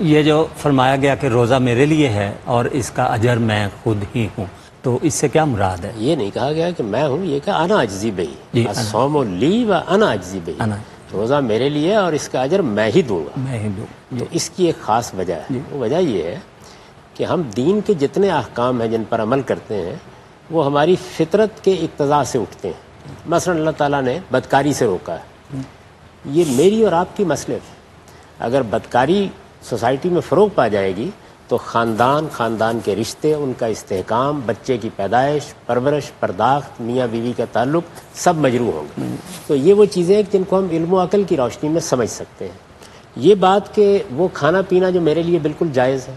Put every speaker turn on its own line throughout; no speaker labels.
یہ جو فرمایا گیا کہ روزہ میرے لیے ہے اور اس کا اجر میں خود ہی ہوں، تو اس سے کیا مراد ہے؟
یہ نہیں کہا گیا کہ میں ہوں، یہ کہ انا اجزی بہی، الصوم لی و انا اجزی بہی، روزہ میرے لیے اور اس کا اجر میں ہی دوں گا۔
میں ہی دوں۔
تو اس کی ایک خاص وجہ ہے، وہ وجہ یہ ہے کہ ہم دین کے جتنے احکام ہیں جن پر عمل کرتے ہیں وہ ہماری فطرت کے اقتضاء سے اٹھتے ہیں۔ مثلا اللہ تعالیٰ نے بدکاری سے روکا ہے، یہ میری اور آپ کی مصلحت ہے۔ اگر بدکاری سوسائٹی میں فروغ پا جائے گی تو خاندان کے رشتے، ان کا استحکام، بچے کی پیدائش، پرورش، پرداخت، میاں بیوی کا تعلق سب مجروح ہوں گے۔ تو یہ وہ چیزیں ہیں جن کو ہم علم و عقل کی روشنی میں سمجھ سکتے ہیں۔ یہ بات کہ وہ کھانا پینا جو میرے لیے بالکل جائز ہے،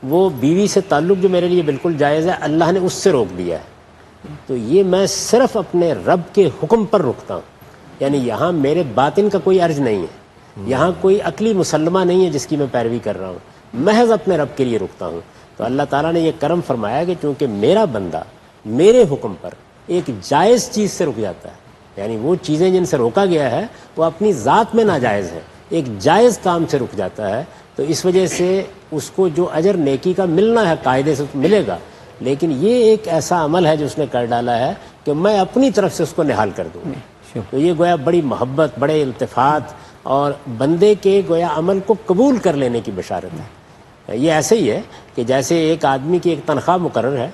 وہ بیوی سے تعلق جو میرے لیے بالکل جائز ہے، اللہ نے اس سے روک دیا ہے، تو یہ میں صرف اپنے رب کے حکم پر رکتا ہوں۔ یعنی یہاں میرے باطن کا کوئی عرض نہیں ہے، یہاں کوئی عقلی مسلمہ نہیں ہے جس کی میں پیروی کر رہا ہوں، محض اپنے رب کے لیے رکتا ہوں۔ تو اللہ تعالیٰ نے یہ کرم فرمایا کہ چونکہ میرا بندہ میرے حکم پر ایک جائز چیز سے رک جاتا ہے، یعنی وہ چیزیں جن سے روکا گیا ہے وہ اپنی ذات میں ناجائز ہیں، ایک جائز کام سے رک جاتا ہے، تو اس وجہ سے اس کو جو اجر نیکی کا ملنا ہے قاعدے سے ملے گا، لیکن یہ ایک ایسا عمل ہے جو اس نے کر ڈالا ہے کہ میں اپنی طرف سے اس کو نہال کر دوں گا۔ تو یہ گویا بڑی محبت، بڑے التفات اور بندے کے گویا عمل کو قبول کر لینے کی بشارت ہے۔ یہ ایسے ہی ہے کہ جیسے ایک آدمی کی ایک تنخواہ مقرر ہے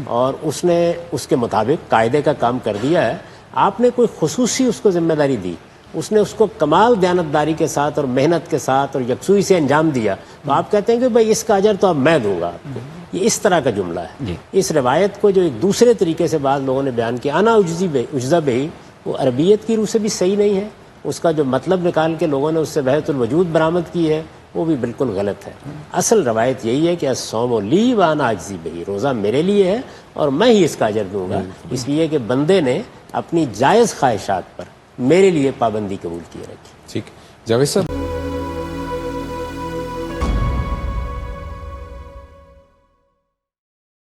اور اس نے اس کے مطابق قاعدے کا کام کر دیا ہے، آپ نے کوئی خصوصی اس کو ذمہ داری دی، اس نے اس کو کمال دیانتداری کے ساتھ اور محنت کے ساتھ اور یکسوئی سے انجام دیا، تو آپ کہتے ہیں کہ بھائی اس کا اجر تو اب میں دوں گا آپ کو۔ یہ اس طرح کا جملہ ہے۔ اس روایت کو جو ایک دوسرے طریقے سے بعض لوگوں نے بیان کیا، انا اجزا بہی، وہ عربیت کی روح سے بھی صحیح نہیں ہے، اس کا جو مطلب نکال کے لوگوں نے اس سے وحدت الوجود برآمد کی ہے وہ بھی بالکل غلط ہے۔ اصل روایت یہی ہے کہ الصوم لی و انا اجزی بہی، روزہ میرے لیے ہے اور میں ہی اس کا اجر دوں گا، اس لیے کہ بندے نے اپنی جائز خواہشات پر میرے لیے پابندی قبول کی رکھی۔
ٹھیک، جاوید صاحب